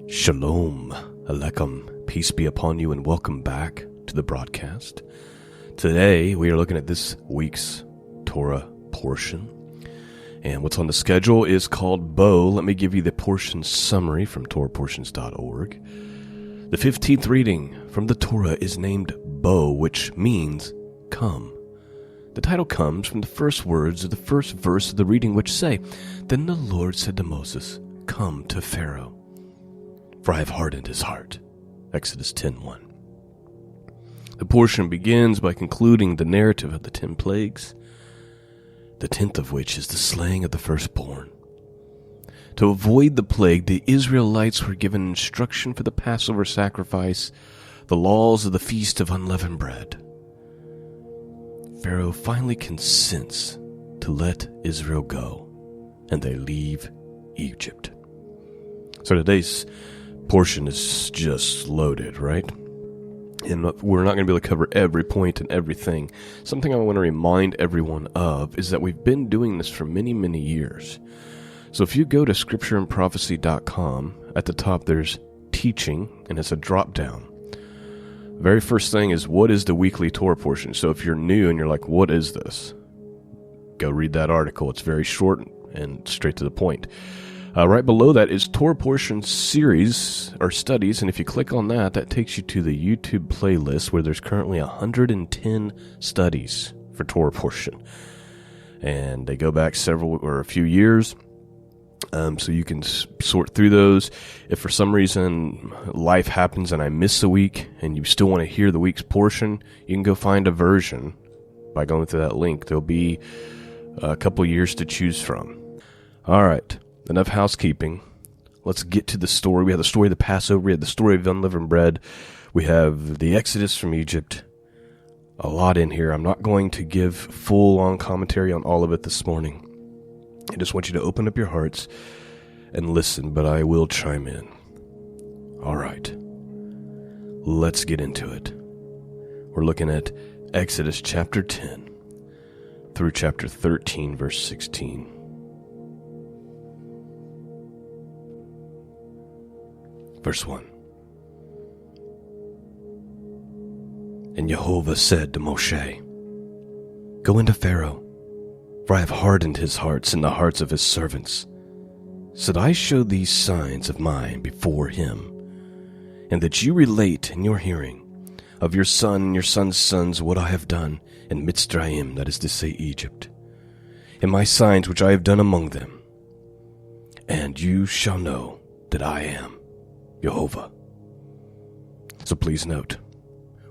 Shalom Aleichem, peace be upon you, and welcome back to the broadcast. Today we are looking at this week's Torah portion, and what's on the schedule is called Bo. Let me give you the portion summary from TorahPortions.org. The 15th reading from the Torah is named Bo, which means come. The title comes from the first words of the first verse of the reading, which say, "Then the Lord said to Moses, Come to Pharaoh, for I have hardened his heart." Exodus 10:1. The portion begins by concluding the narrative of the 10 plagues, the 10th of which is the slaying of the firstborn. To avoid the plague, the Israelites were given instruction for the Passover sacrifice, the laws of the Feast of Unleavened Bread. Pharaoh finally consents to let Israel go, and they leave Egypt. So today's portion is just loaded, right? And we're not going to be able to cover every point and everything. Something I want to remind everyone of is that we've been doing this for many, many years. So if you go to scriptureandprophecy.com, at the top there's teaching, and it's a drop down. Very first thing is, what is the weekly Torah portion? So if you're new and you're like, what is this? Go read that article. It's very short and straight to the point. Right below that is Torah portion series or studies, and if you click on that, that takes you to the YouTube playlist where there's currently 110 studies for Torah portion. And they go back a few years. So you can sort through those. If for some reason life happens and I miss a week and you still want to hear the week's portion, you can go find a version by going through that link. There'll be a couple years to choose from. All right, enough housekeeping. Let's get to the story. We have the story of the Passover. We have the story of unleavened bread. We have the Exodus from Egypt. A lot in here. I'm not going to give full-on commentary on all of it this morning. I just want you to open up your hearts and listen, but I will chime in. All right, let's get into it. We're looking at Exodus chapter 10 through chapter 13, verse 16. Verse 1. And Jehovah said to Moshe, Go into Pharaoh, for I have hardened his hearts and the hearts of his servants, so that I show these signs of mine before him, and that you relate in your hearing of your son and your son's sons what I have done in Mitzrayim, that is to say Egypt, and my signs which I have done among them. And you shall know that I am Jehovah. So please note,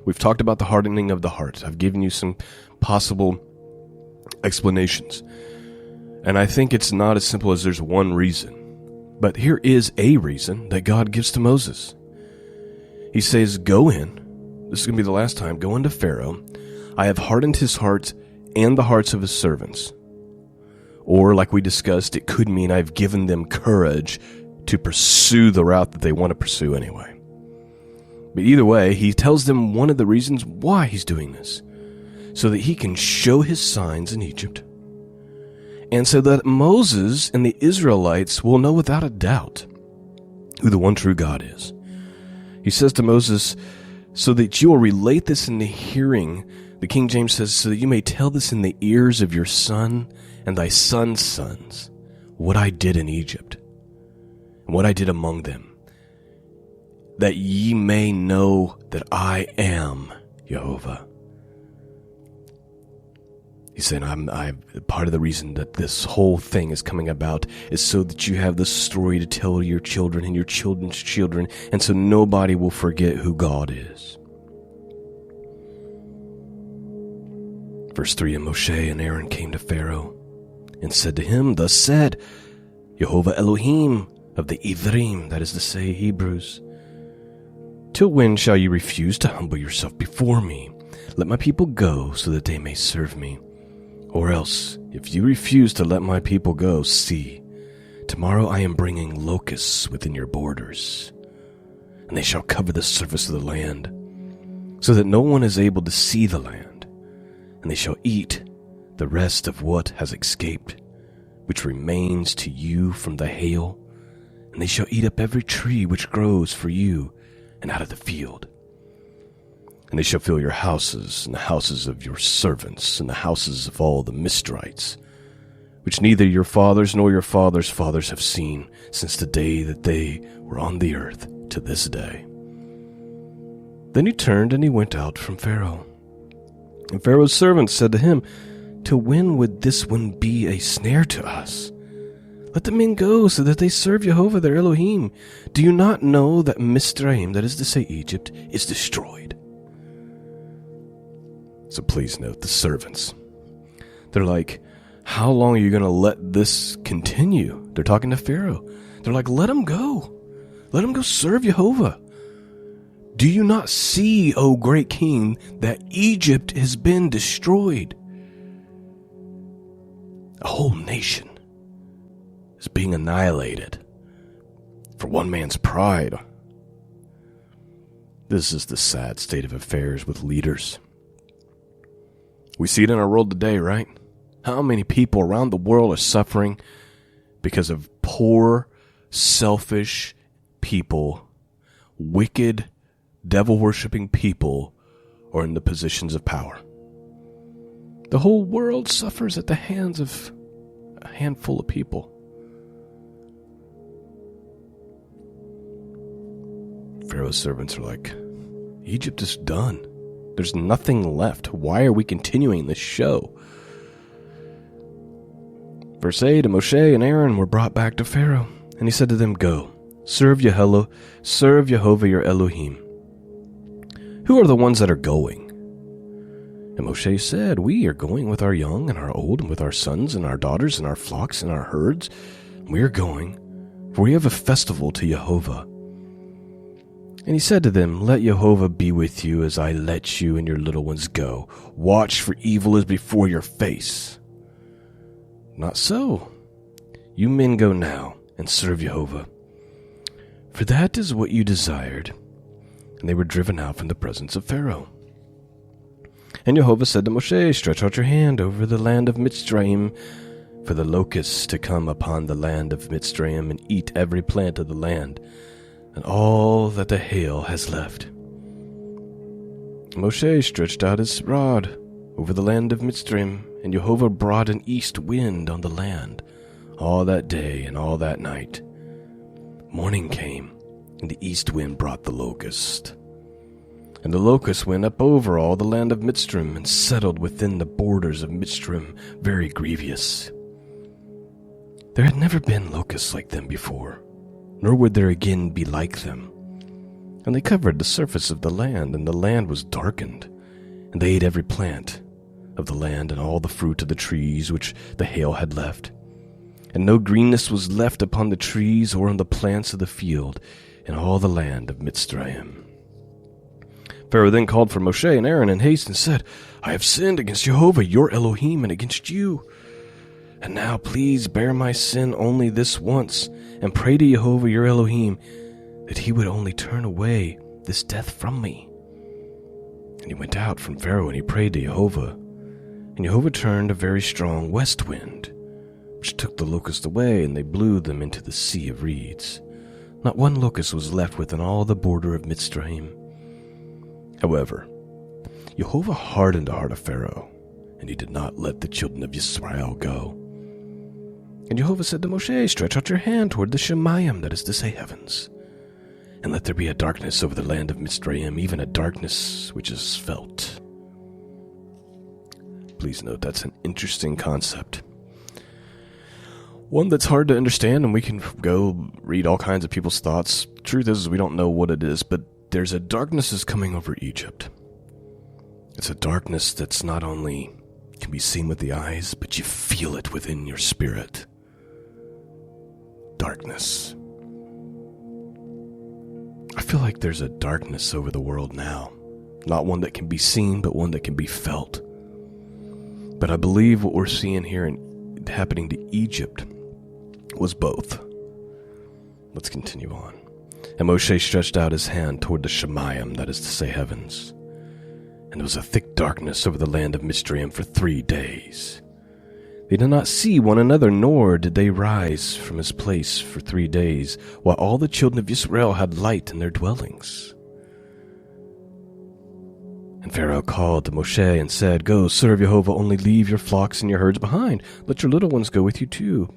we've talked about the hardening of the heart. I've given you some possible explanations, and I think it's not as simple as there's one reason, but here is a reason that God gives to Moses. He says, go in, this is going to be the last time, go into Pharaoh. I have hardened his heart and the hearts of his servants. Or like we discussed, it could mean I've given them courage to pursue the route that they want to pursue anyway. But either way, he tells them one of the reasons why he's doing this, so that he can show his signs in Egypt, and so that Moses and the Israelites will know without a doubt who the one true God is. He says to Moses, so that you will relate this in the hearing, the King James says, so that you may tell this in the ears of your son and thy son's sons, what I did in Egypt, and what I did among them, that ye may know that I am Jehovah. He's saying, I'm part of the reason that this whole thing is coming about is so that you have this story to tell to your children and your children's children, and so nobody will forget who God is. Verse 3, And Moshe and Aaron came to Pharaoh and said to him, Thus said Jehovah Elohim of the Ivrim, that is to say, Hebrews, Till when shall you refuse to humble yourself before me? Let my people go so that they may serve me. Or else, if you refuse to let my people go, see, tomorrow I am bringing locusts within your borders, and they shall cover the surface of the land, so that no one is able to see the land, and they shall eat the rest of what has escaped, which remains to you from the hail and they shall eat up every tree which grows for you and out of the field. And they shall fill your houses, and the houses of your servants, and the houses of all the Mizraites, which neither your fathers nor your fathers' fathers have seen since the day that they were on the earth to this day. Then he turned and he went out from Pharaoh. And Pharaoh's servants said to him, Till when would this one be a snare to us? Let the men go so that they serve Jehovah their Elohim. Do you not know that Mizraim, that is to say Egypt, is destroyed? So please note the servants. They're like, how long are you going to let this continue? They're talking to Pharaoh. They're like, let him go. Let him go serve Jehovah. Do you not see, O great king, that Egypt has been destroyed? A whole nation is being annihilated for one man's pride. This is the sad state of affairs with leaders. We see it in our world today, right? How many people around the world are suffering because of poor, selfish people, wicked, devil-worshipping people are in the positions of power. The whole world suffers at the hands of a handful of people. Pharaoh's servants are like, Egypt is done. There's nothing left. Why are we continuing this show? Verse 8, and Moshe and Aaron were brought back to Pharaoh, and he said to them, Go, serve Jehovah your Elohim. Who are the ones that are going? And Moshe said, We are going with our young and our old, and with our sons and our daughters and our flocks and our herds. We are going, for we have a festival to Jehovah. And he said to them, Let Jehovah be with you as I let you and your little ones go. Watch, for evil is before your face. Not so. You men go now and serve Jehovah, for that is what you desired. And they were driven out from the presence of Pharaoh. And Jehovah said to Moshe, Stretch out your hand over the land of Mitzrayim, for the locusts to come upon the land of Mitzrayim and eat every plant of the land, and all that the hail has left. Moshe stretched out his rod over the land of Mitzrayim, and Jehovah brought an east wind on the land all that day and all that night. Morning came, and the east wind brought the locust. And the locust went up over all the land of Mitzrayim, and settled within the borders of Mitzrayim, very grievous. There had never been locusts like them before, nor would there again be like them. And they covered the surface of the land, and the land was darkened, and they ate every plant of the land and all the fruit of the trees which the hail had left. And no greenness was left upon the trees or on the plants of the field in all the land of Mitzrayim. Pharaoh then called for Moshe and Aaron in haste and said, I have sinned against Jehovah your Elohim and against you. And now please bear my sin only this once, and pray to Jehovah your Elohim that he would only turn away this death from me. And he went out from Pharaoh, and he prayed to Jehovah. And Jehovah turned a very strong west wind, which took the locusts away, and they blew them into the sea of reeds. Not one locust was left within all the border of Mitzrayim. However, Jehovah hardened the heart of Pharaoh, and he did not let the children of Israel go. And Jehovah said to Moshe, Stretch out your hand toward the Shemayim, that is to say heavens, and let there be a darkness over the land of Mitzrayim, even a darkness which is felt. Please note that's an interesting concept. One that's hard to understand, and we can go read all kinds of people's thoughts. Truth is, we don't know what it is, but there's a darkness that's coming over Egypt. It's a darkness that's not only can be seen with the eyes, but you feel it within your spirit. Darkness. I feel like there's a darkness over the world now. Not one that can be seen, but one that can be felt. But I believe what we're seeing here and happening to Egypt was both. Let's continue on. And Moshe stretched out his hand toward the Shemayim, that is to say heavens. And there was a thick darkness over the land of Mitzrayim for 3 days. They did not see one another, nor did they rise from his place for 3 days, while all the children of Israel had light in their dwellings. And Pharaoh called to Moshe and said, Go, serve Jehovah, only leave your flocks and your herds behind. Let your little ones go with you too.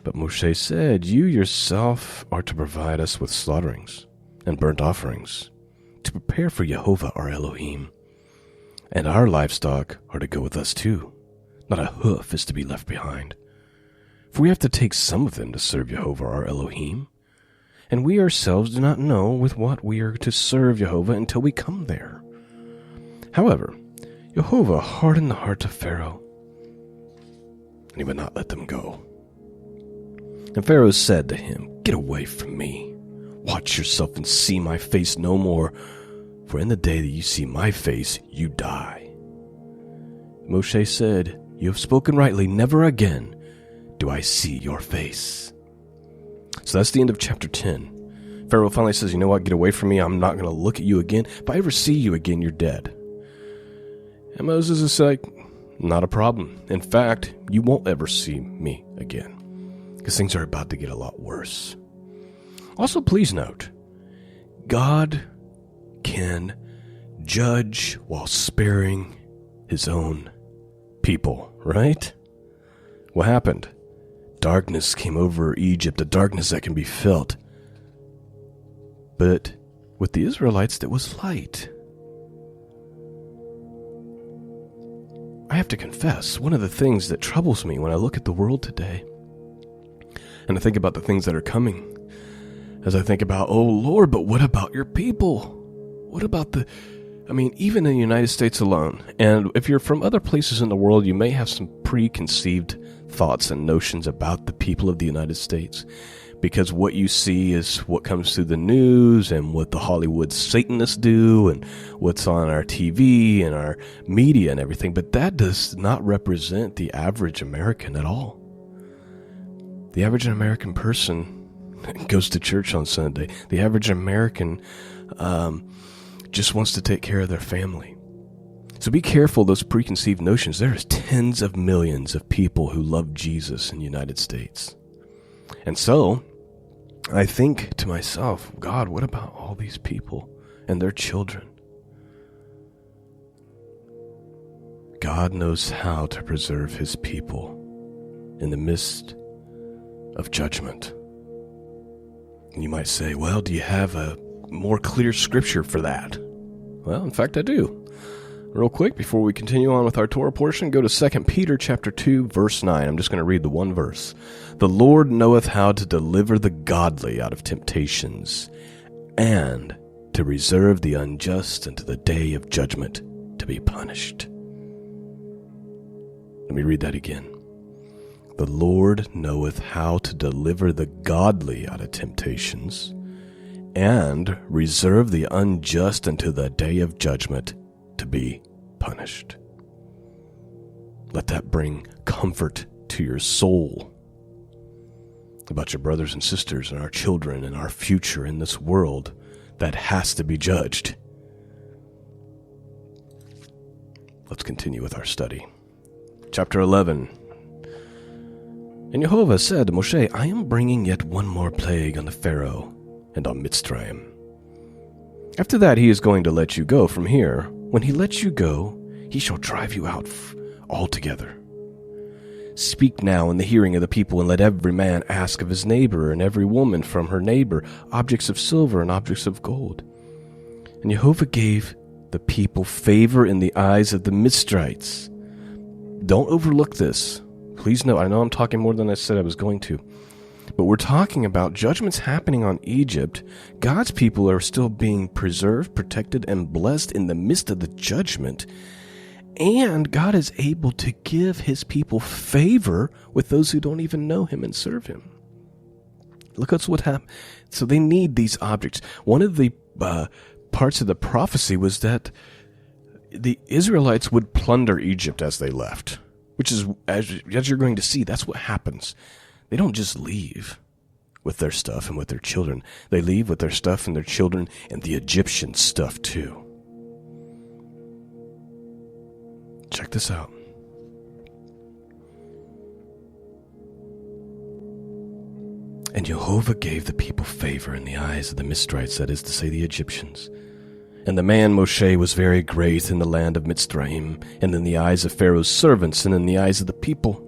But Moshe said, You yourself are to provide us with slaughterings and burnt offerings, to prepare for Jehovah our Elohim. And our livestock are to go with us too. Not a hoof is to be left behind. For we have to take some of them to serve Jehovah our Elohim. And we ourselves do not know with what we are to serve Jehovah until we come there. However, Jehovah hardened the heart of Pharaoh, and he would not let them go. And Pharaoh said to him, Get away from me. Watch yourself and see my face no more, for in the day that you see my face, you die. Moshe said, You have spoken rightly, never again do I see your face. So that's the end of chapter 10. Pharaoh finally says, You know what, get away from me, I'm not going to look at you again. If I ever see you again, you're dead. And Moses is like, Not a problem. In fact, you won't ever see me again, because things are about to get a lot worse. Also, please note, God can judge while sparing his own people, right? What happened? Darkness came over Egypt, a darkness that can be felt. But with the Israelites, there was light. I have to confess, one of the things that troubles me when I look at the world today, and I think about the things that are coming, as I think about, oh Lord, but what about your people? What about even in the United States alone, and if you're from other places in the world, you may have some preconceived thoughts and notions about the people of the United States, because what you see is what comes through the news and what the Hollywood Satanists do and what's on our TV and our media and everything, but that does not represent the average American at all. The average American person goes to church on Sunday. The average American just wants to take care of their family. So be careful of those preconceived notions. There's tens of millions of people who love Jesus in the United States. And so I think to myself, God, what about all these people and their children? God knows how to preserve his people in the midst of judgment. And you might say, well, do you have a more clear scripture for that? Well, in fact, I do. Real quick, before we continue on with our Torah portion, go to 2 Peter chapter 2, verse 9. I'm just going to read the one verse. The Lord knoweth how to deliver the godly out of temptations, and to reserve the unjust unto the day of judgment to be punished. Let me read that again. The Lord knoweth how to deliver the godly out of temptations, and reserve the unjust unto the day of judgment to be punished. Let that bring comfort to your soul about your brothers and sisters and our children and our future in this world that has to be judged. Let's continue with our study. Chapter 11. And Jehovah said to Moshe, I am bringing yet one more plague on the Pharaoh and on Mitzrayim. After that he is going to let you go from here. When he lets you go, he shall drive you out altogether. Speak now in the hearing of the people, and let every man ask of his neighbor, and every woman from her neighbor, objects of silver and objects of gold. And Jehovah gave the people favor in the eyes of the Mitzrites. Don't overlook this. Please note, I know I'm talking more than I said I was going to. But we're talking about judgments happening on Egypt. God's people are still being preserved, protected, and blessed in the midst of the judgment. And God is able to give his people favor with those who don't even know him and serve him. Look at what happened. So they need these objects. One of the parts of the prophecy was that the Israelites would plunder Egypt as they left, which is, as you're going to see, that's what happens. They don't just leave with their stuff and with their children. They leave with their stuff and their children and the Egyptian stuff too. Check this out. And Jehovah gave the people favor in the eyes of the Mitzrites, that is to say, the Egyptians. And the man Moshe was very great in the land of Mitzrayim, and in the eyes of Pharaoh's servants, and in the eyes of the people.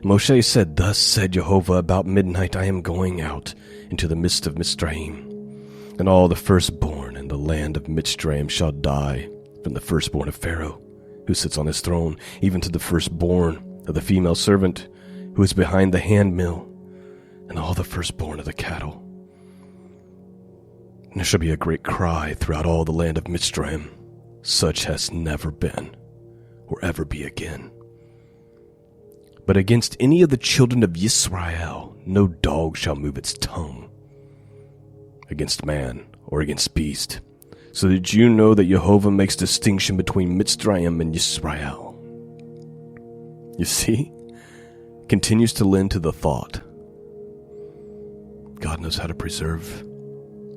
Moshe said, Thus said Jehovah, about midnight I am going out into the midst of Mitzrayim, and all the firstborn in the land of Mitzrayim shall die, from the firstborn of Pharaoh, who sits on his throne, even to the firstborn of the female servant, who is behind the handmill, and all the firstborn of the cattle. And there shall be a great cry throughout all the land of Mitzrayim, such has never been, or ever be again. But against any of the children of Yisrael, no dog shall move its tongue, against man or against beast, so that you know that Jehovah makes distinction between Mitzrayim and Yisrael. You see? Continues to lend to the thought. God knows how to preserve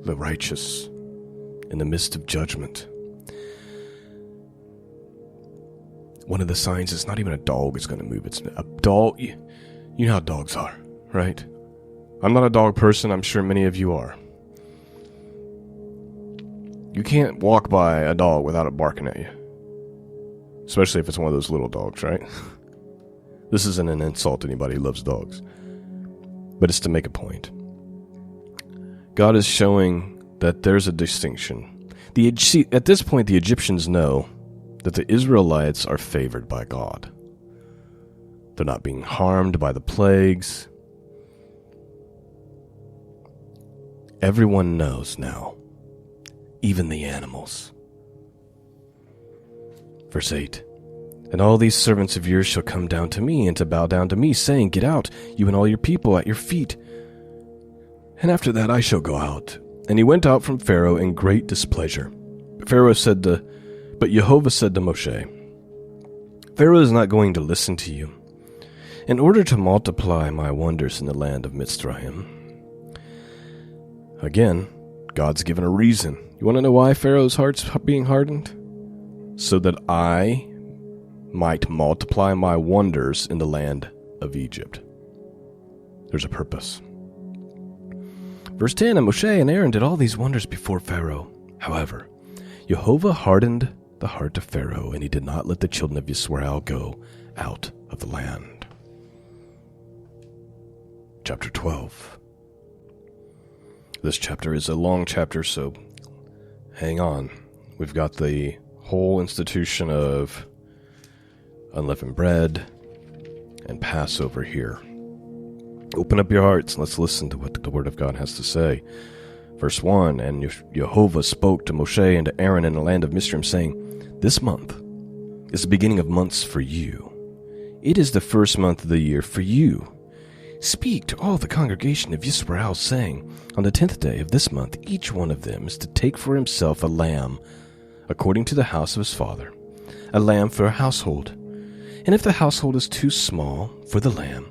the righteous in the midst of judgment. One of the signs is not even a dog is going to move. It's a dog. You know how dogs are, right? I'm not a dog person. I'm sure many of you are. You can't walk by a dog without it barking at you. Especially if it's one of those little dogs, right? This isn't an insult to anybody who loves dogs. But it's to make a point. God is showing that there's a distinction. At this point, the Egyptians know that the Israelites are favored by God. They're not being harmed by the plagues. Everyone knows now, even the animals. Verse 8, And all these servants of yours shall come down to me, and to bow down to me, saying, Get out, you and all your people, at your feet. And after that I shall go out. And he went out from Pharaoh in great displeasure. But Jehovah said to Moshe, Pharaoh is not going to listen to you, in order to multiply my wonders in the land of Mitzrayim. Again, God's given a reason. You want to know why Pharaoh's heart's being hardened? So that I might multiply my wonders in the land of Egypt. There's a purpose. Verse 10, And Moshe and Aaron did all these wonders before Pharaoh. However, Jehovah hardened the heart of Pharaoh, and he did not let the children of Israel go out of the land. Chapter 12. This chapter is a long chapter, so hang on. We've got the whole institution of unleavened bread and Passover here. Open up your hearts and let's listen to what the Word of God has to say. Verse 1, And Jehovah spoke to Moshe and to Aaron in the land of Mitzrayim, saying, This month is the beginning of months for you. It is the first month of the year for you. Speak to all the congregation of Israel, saying, On the 10th day of this month, each one of them is to take for himself a lamb, according to the house of his father, a lamb for a household. And if the household is too small for the lamb,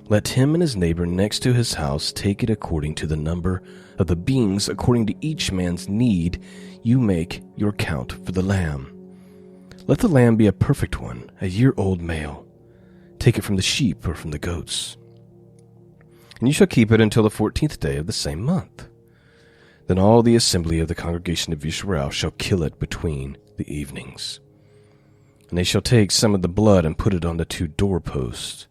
let him and his neighbor next to his house take it according to the number of the beings, according to each man's need. You make your count for the lamb. Let the lamb be a perfect one, a year-old male. Take it from the sheep or from the goats. And you shall keep it until the 14th day of the same month. Then all the assembly of the congregation of Israel shall kill it between the evenings. And they shall take some of the blood and put it on the 2 doorposts,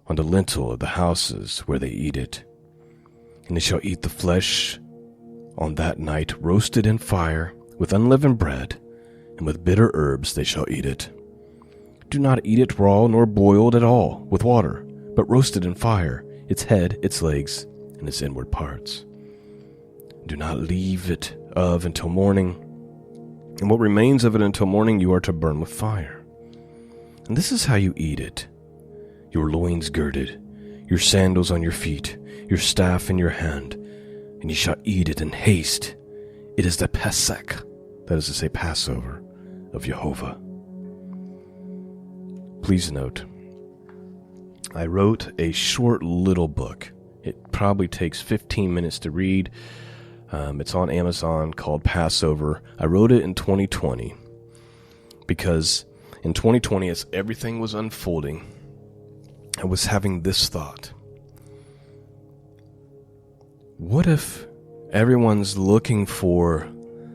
on the lintel of the houses where they eat it. And they shall eat the flesh on that night, roasted in fire, with unleavened bread, and with bitter herbs they shall eat it. Do not eat it raw nor boiled at all with water, but roasted in fire, its head, its legs, and its inward parts. Do not leave it of until morning, and what remains of it until morning you are to burn with fire. And this is how you eat it: your loins girded, your sandals on your feet, your staff in your hand, and you shall eat it in haste. It is the Pesach, that is to say Passover, of Jehovah. Please note, I wrote a short little book. It probably takes 15 minutes to read. It's on Amazon, called Passover. I wrote it in 2020 because in 2020, as everything was unfolding, I was having this thought. What if everyone's looking for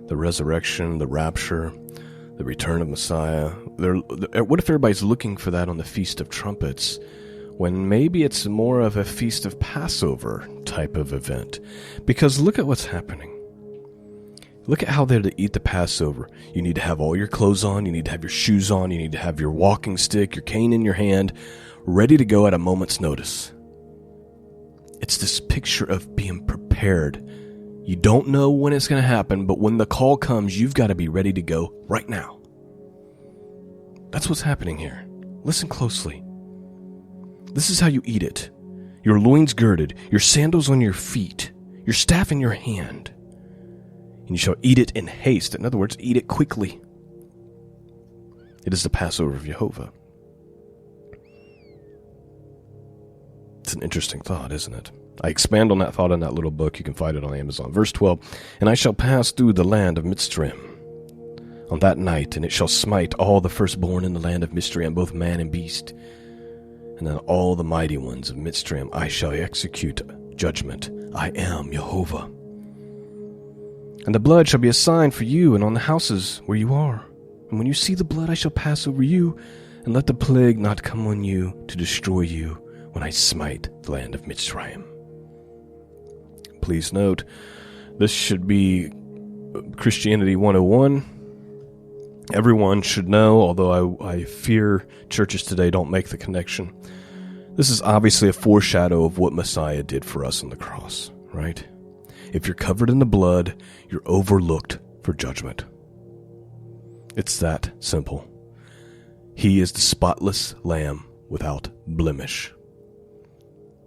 the resurrection, the rapture, the return of Messiah? What if everybody's looking for that on the Feast of Trumpets, when maybe it's more of a Feast of Passover type of event? Because look at what's happening. Look at how they're to eat the Passover. You need to have all your clothes on, you need to have your shoes on, you need to have your walking stick, your cane in your hand, ready to go at a moment's notice. It's this picture of being prepared. You don't know when it's going to happen, but when the call comes, you've got to be ready to go right now. That's what's happening here. Listen closely. This is how you eat it. Your loins girded, your sandals on your feet, your staff in your hand. And you shall eat it in haste. In other words, eat it quickly. It is the Passover of Jehovah. It's an interesting thought, isn't it? I expand on that thought in that little book. You can find it on Amazon. Verse 12, and I shall pass through the land of Mitzrayim on that night, and it shall smite all the firstborn in the land of Mitzrayim, both man and beast. And on all the mighty ones of Mitzrayim I shall execute judgment. I am Jehovah. And the blood shall be a sign for you and on the houses where you are. And when you see the blood, I shall pass over you, and let the plague not come on you to destroy you when I smite the land of Mitzrayim. Please note, this should be Christianity 101. Everyone should know, although I fear churches today don't make the connection. This is obviously a foreshadow of what Messiah did for us on the cross, right? If you're covered in the blood, you're overlooked for judgment. It's that simple. He is the spotless lamb without blemish,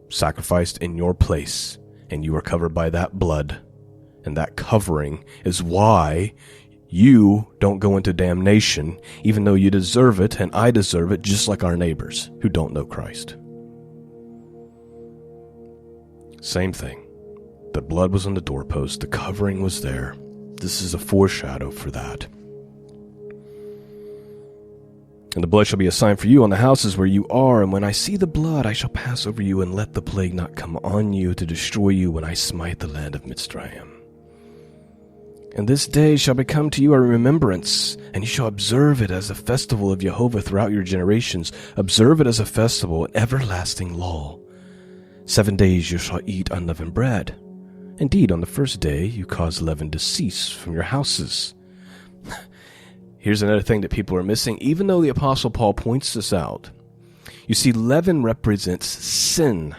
sacrificed in your place, and you are covered by that blood. And that covering is why you don't go into damnation, even though you deserve it, and I deserve it, just like our neighbors who don't know Christ. Same thing. The blood was on the doorpost. The covering was there. This is a foreshadow for that. And the blood shall be a sign for you on the houses where you are. And when I see the blood, I shall pass over you, and let the plague not come on you to destroy you when I smite the land of Mitzrayim. And this day shall become to you a remembrance, and you shall observe it as a festival of Jehovah throughout your generations. Observe it as a festival, an everlasting law. 7 days you shall eat unleavened bread. Indeed, on the first day you cause leaven to cease from your houses. Here's another thing that people are missing, even though the Apostle Paul points this out. You see, leaven represents sin.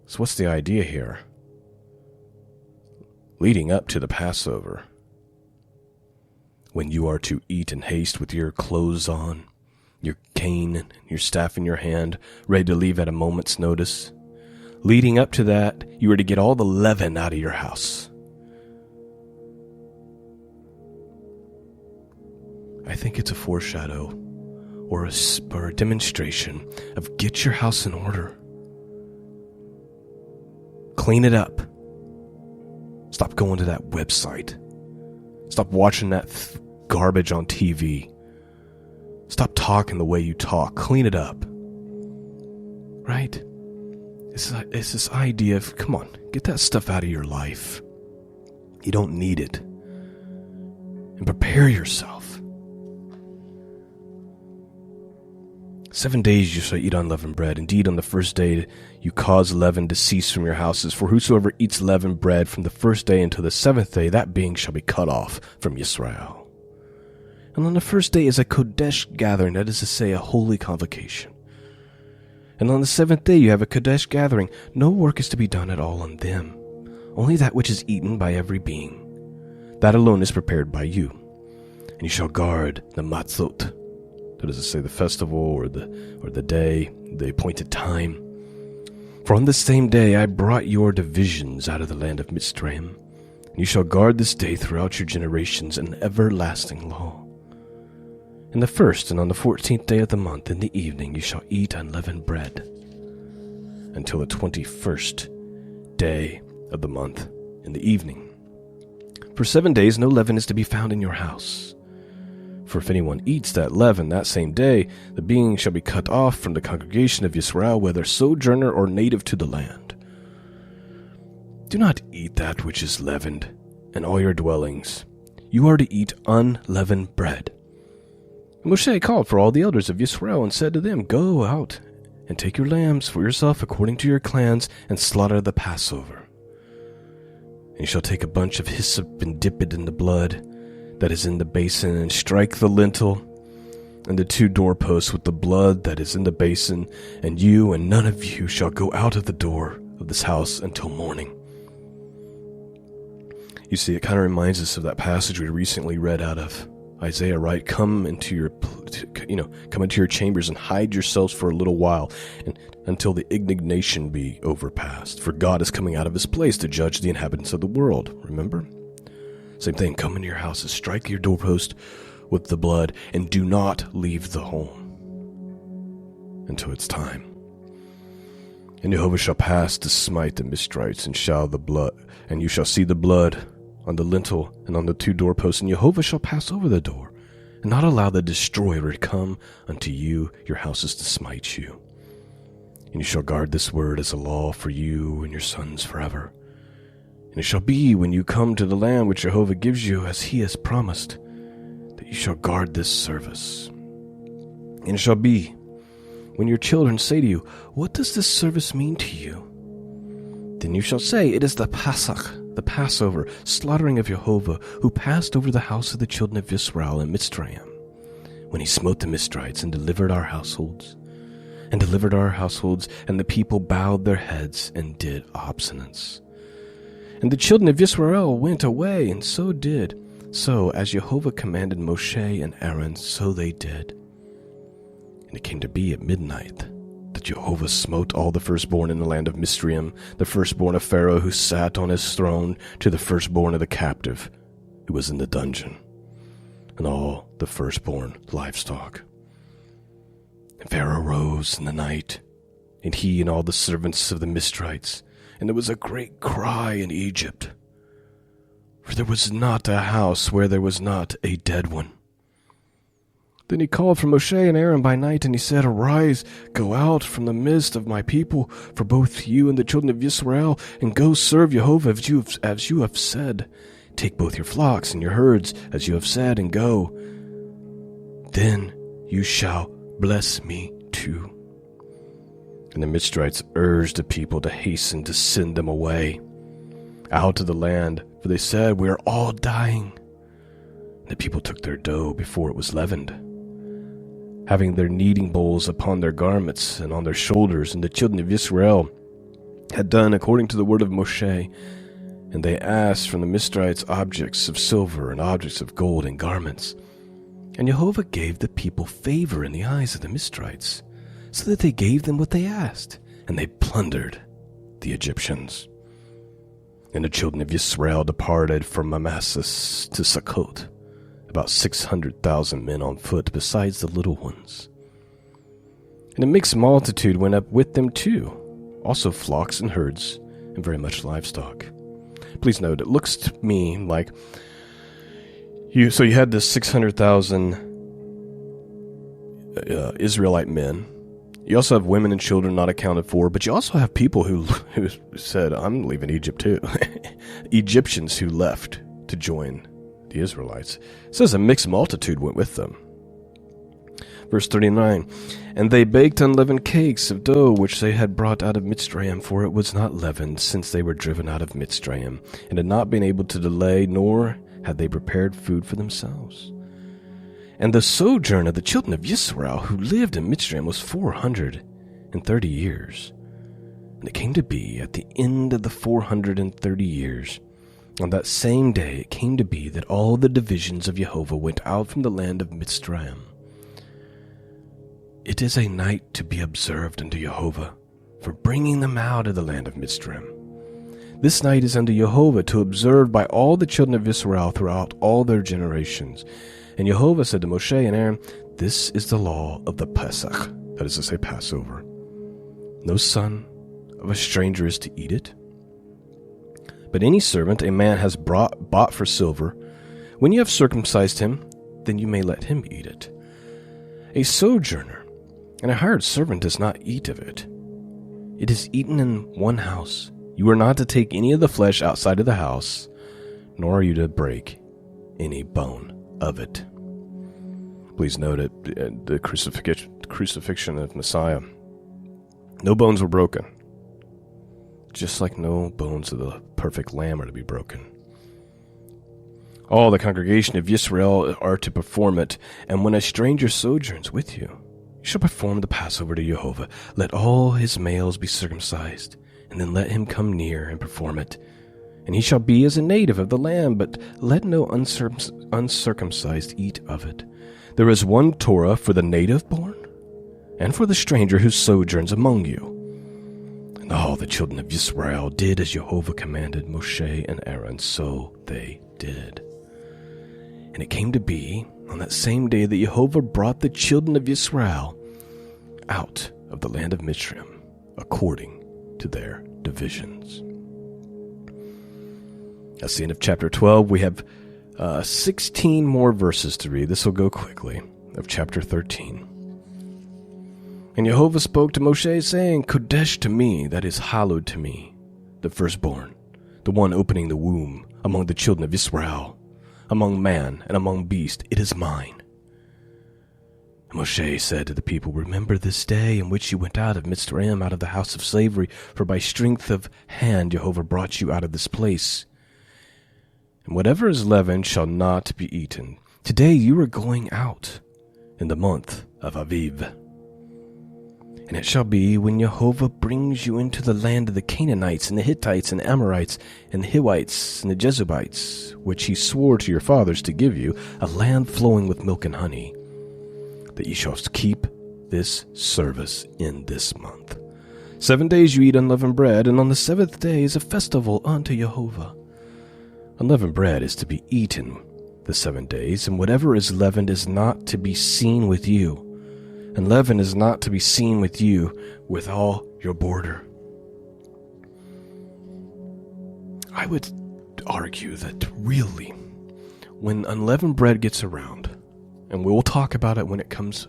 So what's the idea here? Leading up to the Passover, when you are to eat in haste with your clothes on, your cane, your staff in your hand, ready to leave at a moment's notice. Leading up to that, you are to get all the leaven out of your house. I think it's a foreshadow or a demonstration of get your house in order. Clean it up. Stop going to that website. Stop watching that garbage on TV. Stop talking the way you talk. Clean it up. Right? It's this idea of, come on, get that stuff out of your life. You don't need it. And prepare yourself. 7 days you shall eat unleavened bread. Indeed, on the first day you cause leaven to cease from your houses. For whosoever eats leavened bread from the first day until the seventh day, that being shall be cut off from Israel. And on the first day is a Kodesh gathering, that is to say, a holy convocation. And on the seventh day you have a Kodesh gathering. No work is to be done at all on them, only that which is eaten by every being. That alone is prepared by you. And you shall guard the matzot. That is to say, the festival or the day, the appointed time. For on this same day I brought your divisions out of the land of Mitzrayim. And you shall guard this day throughout your generations, an everlasting law. In the first and on the 14th day of the month in the evening you shall eat unleavened bread, until the 21st day of the month in the evening. For 7 days no leaven is to be found in your house. For if anyone eats that leaven that same day, the being shall be cut off from the congregation of Israel, whether sojourner or native to the land. Do not eat that which is leavened in all your dwellings. You are to eat unleavened bread. And Moshe called for all the elders of Israel and said to them, Go out and take your lambs for yourself according to your clans, and slaughter the Passover. And you shall take a bunch of hyssop and dip it in the blood that is in the basin, and strike the lintel and the 2 doorposts with the blood that is in the basin, and you and none of you shall go out of the door of this house until morning. You see, it kind of reminds us of that passage we recently read out of Isaiah, right? Come into your chambers and hide yourselves for a little while, and until the indignation be overpassed. For God is coming out of his place to judge the inhabitants of the world. Remember? Same thing. Come into your houses, strike your doorpost with the blood, and do not leave the home until it's time. And Jehovah shall pass to smite the Mistриtes, and you shall see the blood on the lintel and on the 2 doorposts, and Jehovah shall pass over the door, and not allow the destroyer to come unto you, your houses, to smite you. And you shall guard this word as a law for you and your sons forever. And it shall be, when you come to the land which Jehovah gives you, as he has promised, that you shall guard this service. And it shall be, when your children say to you, What does this service mean to you? Then you shall say, It is the Pasach, the Passover, slaughtering of Jehovah, who passed over the house of the children of Israel in Mitzrayim, when he smote the Mistриtes and delivered our households. And the people bowed their heads and did obstinance. And the children of Israel went away, and so did. So as Jehovah commanded Moshe and Aaron, so they did. And it came to be at midnight that Jehovah smote all the firstborn in the land of Mitzrayim, the firstborn of Pharaoh who sat on his throne, to the firstborn of the captive who was in the dungeon, and all the firstborn livestock. And Pharaoh rose in the night, and he and all the servants of the Mistриtes, and there was a great cry in Egypt, for there was not a house where there was not a dead one. Then he called for Moshe and Aaron by night, and he said, Arise, go out from the midst of my people, for both you and the children of Israel, and go serve Jehovah as you have said. Take both your flocks and your herds, as you have said, and go. Then you shall bless me too. And the Mistриtes urged the people to hasten to send them away out of the land, for they said, We are all dying. And the people took their dough before it was leavened, having their kneading bowls upon their garments and on their shoulders. And the children of Israel had done according to the word of Moshe. And they asked from the Mistриtes objects of silver and objects of gold and garments. And Jehovah gave the people favor in the eyes of the Mistриtes, so that they gave them what they asked, and they plundered the Egyptians. And the children of Israel departed from Manasseh to Succoth, about 600,000 men on foot, besides the little ones. And a mixed multitude went up with them too, also flocks and herds, and very much livestock. Please note, it looks to me like you had this 600,000 Israelite men. You also have women and children not accounted for, but you also have people who said, I'm leaving Egypt too. Egyptians who left to join the Israelites. It says a mixed multitude went with them. Verse 39, And they baked unleavened cakes of dough which they had brought out of Mitzrayim, for it was not leavened, since they were driven out of Mitzrayim, and had not been able to delay, nor had they prepared food for themselves. And the sojourn of the children of Israel who lived in Mitzrayim was 430 years. And it came to be at the end of the 430 years, on that same day it came to be that all the divisions of Jehovah went out from the land of Mitzrayim. It is a night to be observed unto Jehovah, for bringing them out of the land of Mitzrayim. This night is unto Jehovah to observe by all the children of Israel throughout all their generations. And Jehovah said to Moshe and Aaron, This is the law of the Pesach, that is to say, Passover. No son of a stranger is to eat it. But any servant a man has bought for silver, when you have circumcised him, then you may let him eat it. A sojourner and a hired servant does not eat of it. It is eaten in one house. You are not to take any of the flesh outside of the house, nor are you to break any bone of it. Please note at the crucifixion of Messiah, no bones were broken, just like no bones of the perfect lamb are to be broken. All the congregation of Israel are to perform it, and when a stranger sojourns with you, you shall perform the Passover to Jehovah. Let all his males be circumcised, and then let him come near and perform it. And he shall be as a native of the land, but let no uncircumcised eat of it. There is one Torah for the native born, and for the stranger who sojourns among you. And all the children of Israel did as Jehovah commanded Moshe and Aaron, so they did. And it came to be on that same day that Jehovah brought the children of Israel out of the land of Mitzrayim, according to their divisions. That's the end of chapter 12. We have 16 more verses to read. This will go quickly, of chapter 13. And Jehovah spoke to Moshe, saying, Kodesh to me, that is hallowed to me, the firstborn, the one opening the womb among the children of Israel, among man and among beast, it is mine. And Moshe said to the people, Remember this day in which you went out of Mitzrayim, out of the house of slavery, for by strength of hand Jehovah brought you out of this place. And whatever is leavened shall not be eaten. Today you are going out in the month of Aviv. And it shall be when Jehovah brings you into the land of the Canaanites and the Hittites and the Amorites and the Hivites and the Jebusites, which he swore to your fathers to give you, a land flowing with milk and honey, that ye shall keep this service in this month. 7 days you eat unleavened bread, and on the seventh day is a festival unto Jehovah. Unleavened bread is to be eaten the 7 days, and whatever is leavened is not to be seen with you. And leaven is not to be seen with you with all your border. I would argue that really, when unleavened bread gets around, and we will talk about it when it comes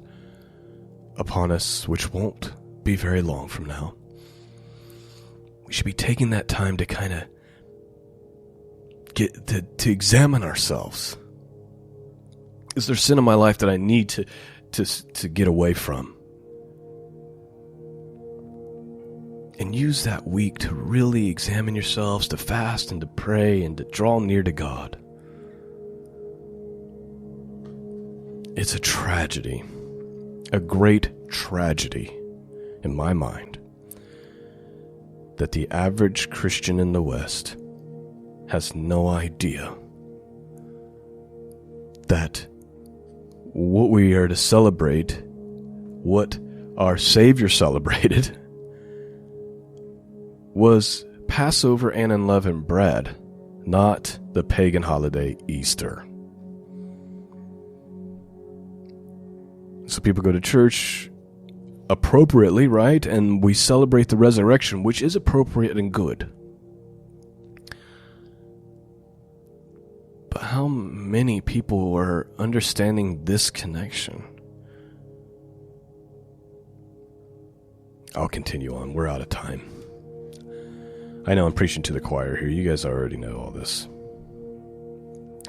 upon us, which won't be very long from now, we should be taking that time to kind of get to examine ourselves. Is there sin in my life that I need to get away from? And use that week to really examine yourselves, to fast and to pray and to draw near to God. It's a tragedy, a great tragedy in my mind, that the average Christian in the West has no idea that what we are to celebrate, what our Savior celebrated, was Passover and unleavened bread, not the pagan holiday Easter. So people go to church appropriately, right? And we celebrate the resurrection, which is appropriate and good. But how many people are understanding this connection? I'll continue on. We're out of time. I know I'm preaching to the choir here. You guys already know all this.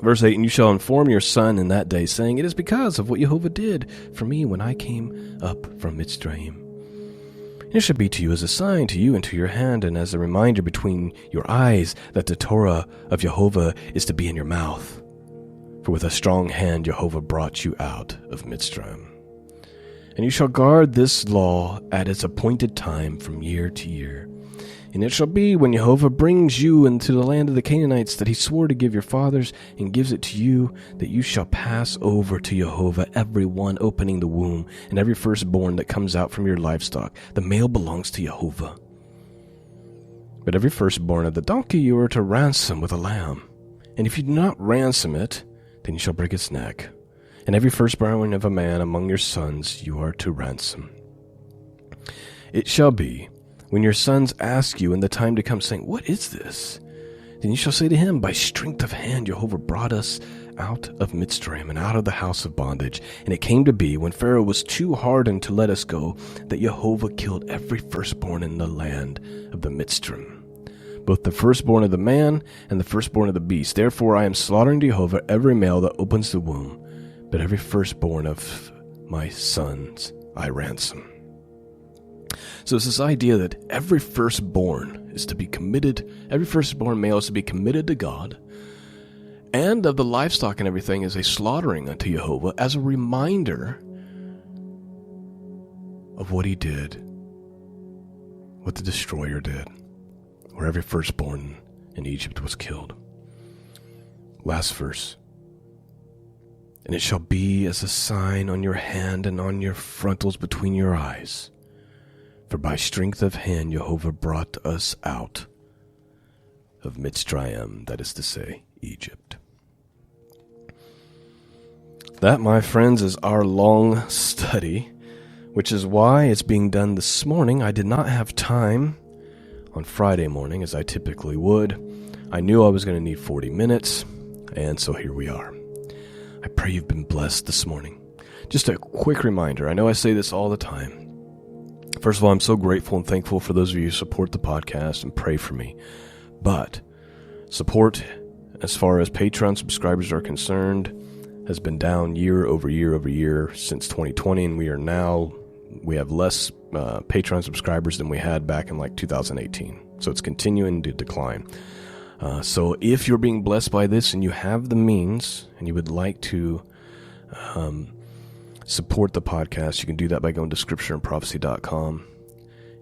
Verse 8, And you shall inform your son in that day, saying, It is because of what Jehovah did for me when I came up from Mitzrayim. It shall be to you as a sign to you and to your hand, and as a reminder between your eyes, that the Torah of Jehovah is to be in your mouth. For with a strong hand Jehovah brought you out of Mitzrayim. And you shall guard this law at its appointed time from year to year. And it shall be when Jehovah brings you into the land of the Canaanites that he swore to give your fathers, and gives it to you, that you shall pass over to Jehovah every one opening the womb, and every firstborn that comes out from your livestock. The male belongs to Jehovah. But every firstborn of the donkey you are to ransom with a lamb. And if you do not ransom it, then you shall break its neck. And every firstborn of a man among your sons you are to ransom. It shall be, when your sons ask you in the time to come, saying, What is this? Then you shall say to him, By strength of hand Jehovah brought us out of Mitzrayim and out of the house of bondage. And it came to be, when Pharaoh was too hardened to let us go, that Jehovah killed every firstborn in the land of the Mitzrayim, both the firstborn of the man and the firstborn of the beast. Therefore I am slaughtering to Jehovah every male that opens the womb, but every firstborn of my sons I ransom. So it's this idea that every firstborn is to be committed, every firstborn male is to be committed to God, and of the livestock and everything is a slaughtering unto Jehovah as a reminder of what he did, what the destroyer did, where every firstborn in Egypt was killed. Last verse. And it shall be as a sign on your hand and on your frontals between your eyes. For by strength of hand Jehovah brought us out of Mitzrayim, that is to say, Egypt. That, my friends, is our long study, which is why it's being done this morning. I did not have time on Friday morning, as I typically would. I knew I was going to need 40 minutes, and so here we are. I pray you've been blessed this morning. Just a quick reminder, I know I say this all the time. First of all, I'm so grateful and thankful for those of you who support the podcast and pray for me. But support, as far as Patreon subscribers are concerned, has been down year over year since 2020, and we have less Patreon subscribers than we had back in like 2018. So it's continuing to decline. So if you're being blessed by this and you have the means and you would like to support the podcast, you can do that by going to scriptureandprophecy.com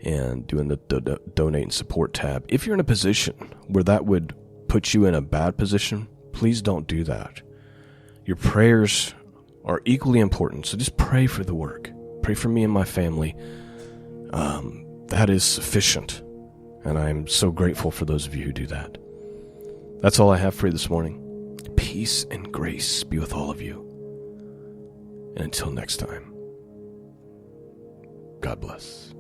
and doing the donate and support tab. If you're in a position where that would put you in a bad position, please don't do that. Your prayers are equally important, so just pray for the work. Pray for me and my family. That is sufficient, and I'm so grateful for those of you who do that. That's all I have for you this morning. Peace and grace be with all of you. And until next time, God bless.